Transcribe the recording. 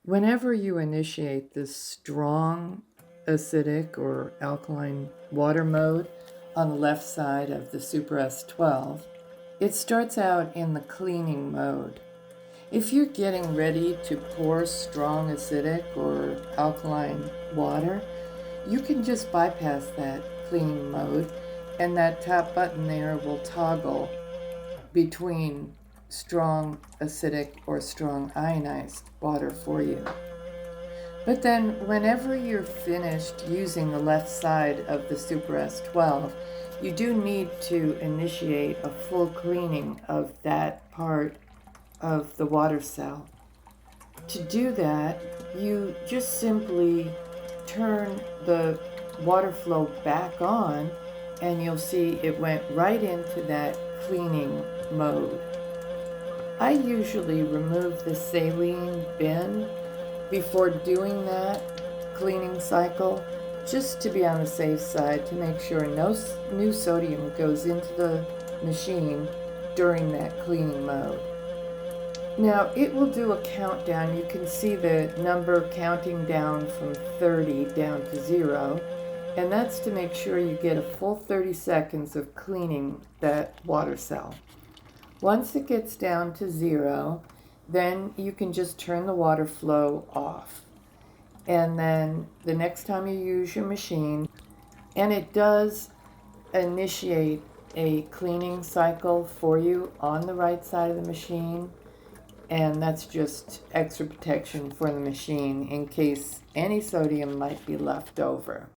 Whenever you initiate this strong acidic or alkaline water mode on the left side of the Super S12, it starts out in the cleaning mode. If you're getting ready to pour strong acidic or alkaline water, you can just bypass that cleaning mode, and that top button there will toggle between strong acidic or strong ionized water for you. But then whenever you're finished using the left side of the Super S12, you do need to initiate a full cleaning of that part of the water cell. To do that, you just simply turn the water flow back on, and you'll see it went right into that cleaning mode. I usually remove the saline bin before doing that cleaning cycle, just to be on the safe side, to make sure no new sodium goes into the machine during that cleaning mode. Now it will do a countdown. You can see the number counting down from 30 down to 0, and that's to make sure you get a full 30 seconds of cleaning that water cell. Once it gets down to 0, then you can just turn the water flow off. And then the next time you use your machine, and it does initiate a cleaning cycle for you on the right side of the machine, and that's just extra protection for the machine in case any sodium might be left over.